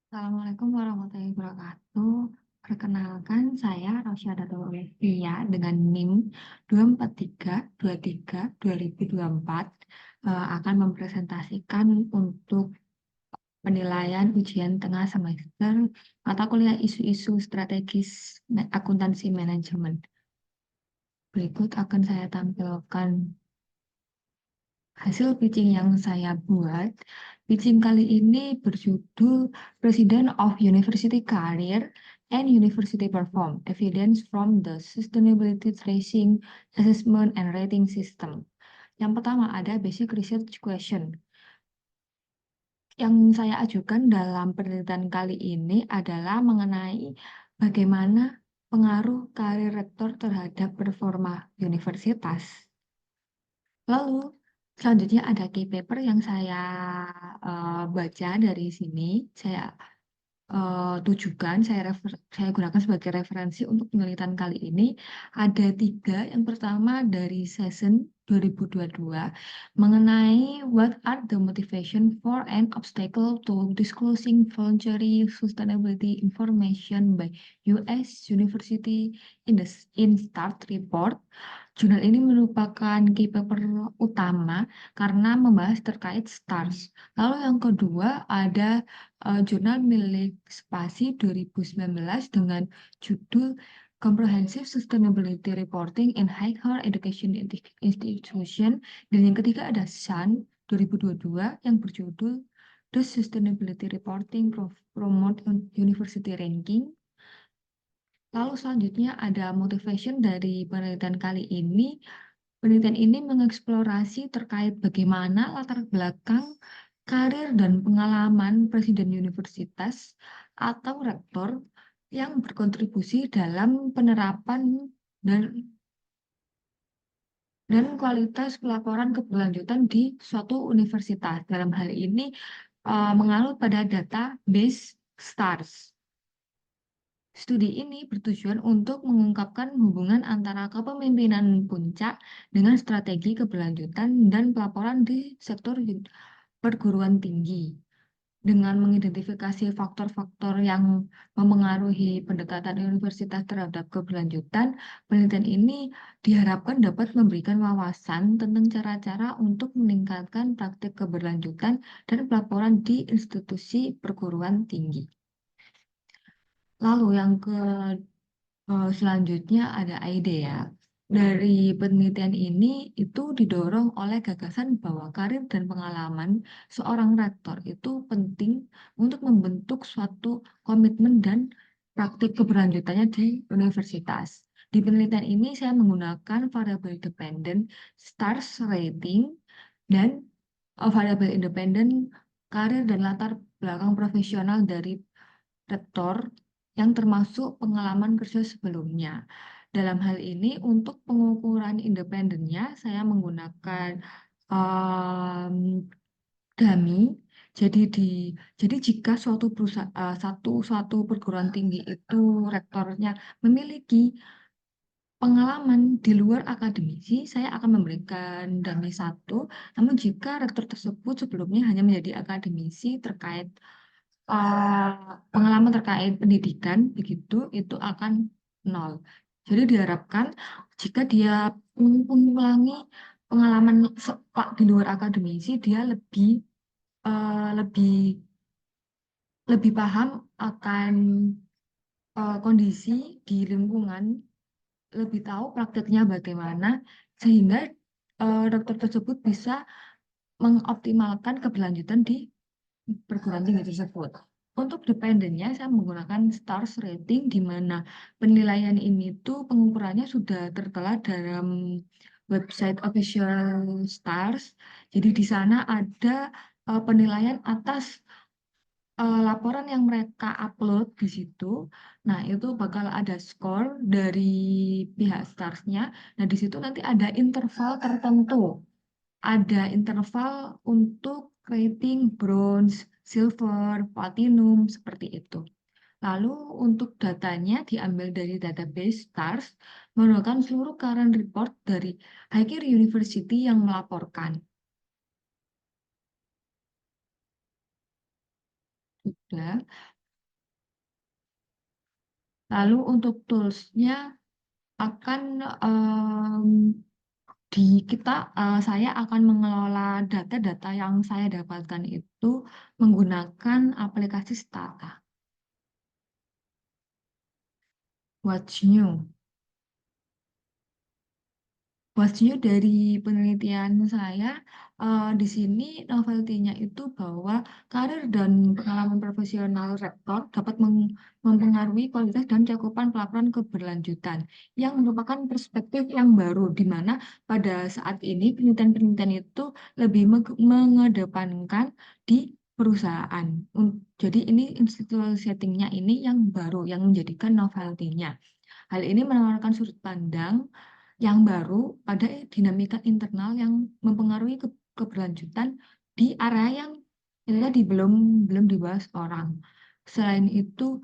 Assalamualaikum warahmatullahi wabarakatuh. Perkenalkan, saya Rosyada Dorothea dengan NIM 24323-2024 akan mempresentasikan untuk penilaian ujian tengah semester mata kuliah isu-isu strategis akuntansi manajemen. Berikut akan saya tampilkan hasil pitching yang saya buat. Pitching kali ini berjudul President of University Career and University Perform, Evidence from the Sustainability Tracing Assessment and Rating System. Yang pertama ada basic research question. Yang saya ajukan dalam penelitian kali ini adalah mengenai bagaimana pengaruh karir rektor terhadap performa universitas. Lalu selanjutnya ada key paper yang saya baca dari sini. Saya tujukan, saya gunakan sebagai referensi untuk penelitian kali ini. Ada tiga. Yang pertama dari session 2022 mengenai what are the motivation for an obstacle to disclosing voluntary sustainability information by US University in START report. Jurnal ini merupakan key paper utama karena membahas terkait STARS. Lalu yang kedua ada jurnal milik Spasi 2019 dengan judul Comprehensive Sustainability Reporting in Higher Education Institution. Dan yang ketiga ada SUN 2022 yang berjudul The Sustainability Reporting Promote University Ranking. Lalu selanjutnya ada motivation dari penelitian kali ini. Penelitian ini mengeksplorasi terkait bagaimana latar belakang karir dan pengalaman presiden universitas atau rektor yang berkontribusi dalam penerapan dan kualitas pelaporan keberlanjutan di suatu universitas. Dalam hal ini menganut pada database STARS. Studi ini bertujuan untuk mengungkapkan hubungan antara kepemimpinan puncak dengan strategi keberlanjutan dan pelaporan di sektor perguruan tinggi. Dengan mengidentifikasi faktor-faktor yang memengaruhi pendekatan universitas terhadap keberlanjutan, penelitian ini diharapkan dapat memberikan wawasan tentang cara-cara untuk meningkatkan praktik keberlanjutan dan pelaporan di institusi perguruan tinggi. Lalu yang selanjutnya ada IDEA. Dari penelitian ini itu didorong oleh gagasan bahwa karir dan pengalaman seorang rektor itu penting untuk membentuk suatu komitmen dan praktik keberlanjutannya di universitas. Di penelitian ini saya menggunakan variable dependent stars rating dan variable independent karir dan latar belakang profesional dari rektor yang termasuk pengalaman kerja sebelumnya. Dalam hal ini, untuk pengukuran independennya, saya menggunakan um, dummy. Jadi jika suatu perusahaan, suatu perguruan tinggi itu rektornya memiliki pengalaman di luar akademisi, saya akan memberikan dummy 1. Namun jika rektor tersebut sebelumnya hanya menjadi akademisi terkait pengalaman terkait pendidikan begitu itu akan 0. Jadi diharapkan jika dia mengulangi pengalaman di luar akademisi, dia lebih lebih paham akan kondisi di lingkungan, lebih tahu prakteknya bagaimana, sehingga dokter tersebut bisa mengoptimalkan keberlanjutan di perguruan tinggi tersebut. Untuk dependennya, saya menggunakan stars rating, di mana penilaian ini tuh pengukurannya sudah tertera dalam website official stars. Jadi di sana ada penilaian atas laporan yang mereka upload di situ. Nah, itu bakal ada skor dari pihak starsnya. Nah, di situ nanti ada interval tertentu. Ada interval untuk rating bronze, silver, platinum, seperti itu. Lalu untuk datanya diambil dari database STARS menggunakan seluruh current report dari higher university yang melaporkan. Sudah. Lalu untuk tools-nya akan, saya akan mengelola data-data yang saya dapatkan itu menggunakan aplikasi Stata. What's new? What's new dari penelitian saya, di sini novelty-nya itu bahwa karir dan pengalaman profesional rektor dapat mempengaruhi kualitas dan cakupan pelaporan keberlanjutan, yang merupakan perspektif yang baru, di mana pada saat ini penelitian-penelitian itu lebih mengedepankan di perusahaan. Jadi ini institutional setting-nya ini yang baru, yang menjadikan novelty-nya. Hal ini menawarkan sudut pandang yang baru pada dinamika internal yang mempengaruhi keberlanjutan di area yang ini tadi belum belum dibahas orang. Selain itu,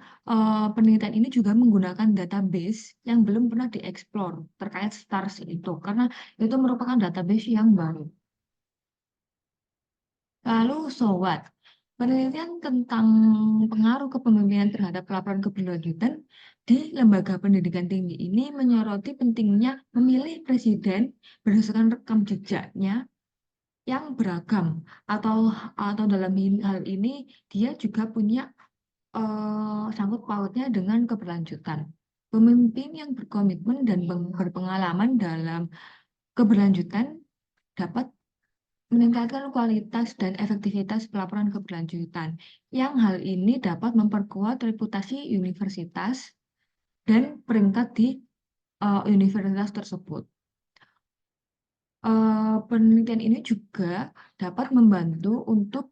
penelitian ini juga menggunakan database yang belum pernah dieksplor terkait STARS itu, karena itu merupakan database yang baru. Lalu so what? Penelitian tentang pengaruh kepemimpinan terhadap pelaporan keberlanjutan di lembaga pendidikan tinggi ini menyoroti pentingnya memilih presiden berdasarkan rekam jejaknya yang beragam, atau dalam hal ini dia juga punya sangkut pautnya dengan keberlanjutan. Pemimpin yang berkomitmen dan berpengalaman dalam keberlanjutan dapat meningkatkan kualitas dan efektivitas pelaporan keberlanjutan, yang hal ini dapat memperkuat reputasi universitas dan peringkat di universitas tersebut. Penelitian ini juga dapat membantu untuk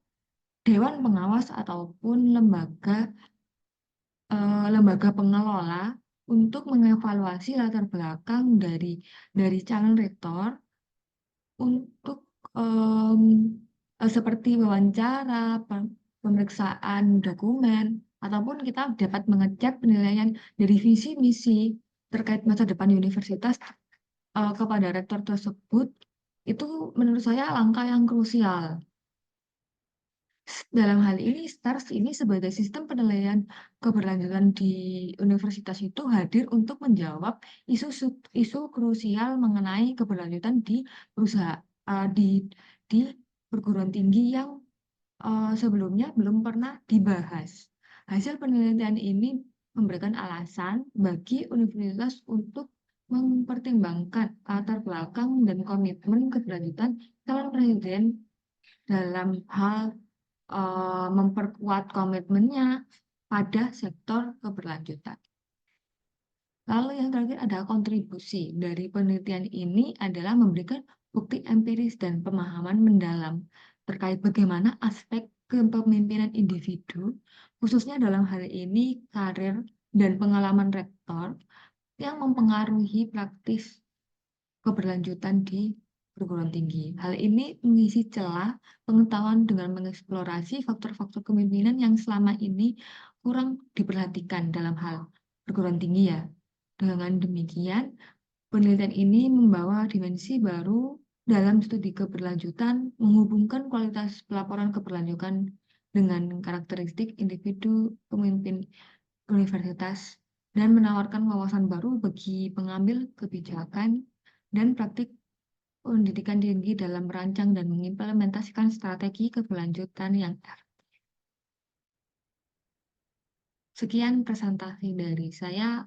dewan pengawas ataupun lembaga pengelola untuk mengevaluasi latar belakang dari calon rektor untuk, seperti wawancara, pemeriksaan dokumen, ataupun kita dapat mengecek penilaian dari visi misi terkait masa depan universitas, kepada rektor tersebut. Itu menurut saya langkah yang krusial. Dalam hal ini, STARS ini sebagai sistem penilaian keberlanjutan di universitas itu hadir untuk menjawab isu krusial mengenai keberlanjutan di perusahaan, di perguruan tinggi yang sebelumnya belum pernah dibahas. Hasil penelitian ini memberikan alasan bagi universitas untuk mempertimbangkan latar belakang dan komitmen keberlanjutan calon presiden dalam hal memperkuat komitmennya pada sektor keberlanjutan. Lalu yang terakhir ada kontribusi dari penelitian ini adalah memberikan bukti empiris dan pemahaman mendalam terkait bagaimana aspek kepemimpinan individu, khususnya dalam hal ini karir dan pengalaman rektor, yang mempengaruhi praktis keberlanjutan di perguruan tinggi. Hal ini mengisi celah pengetahuan dengan mengeksplorasi faktor-faktor kepemimpinan yang selama ini kurang diperhatikan dalam hal perguruan tinggi ya. Dengan demikian, penelitian ini membawa dimensi baru dalam studi keberlanjutan, menghubungkan kualitas pelaporan keberlanjutan dengan karakteristik individu pemimpin universitas, dan menawarkan wawasan baru bagi pengambil kebijakan dan praktik pendidikan tinggi dalam merancang dan mengimplementasikan strategi keberlanjutan yang efektif. Sekian presentasi dari saya.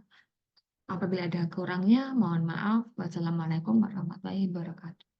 Apabila ada kurangnya, mohon maaf. Wassalamualaikum warahmatullahi wabarakatuh.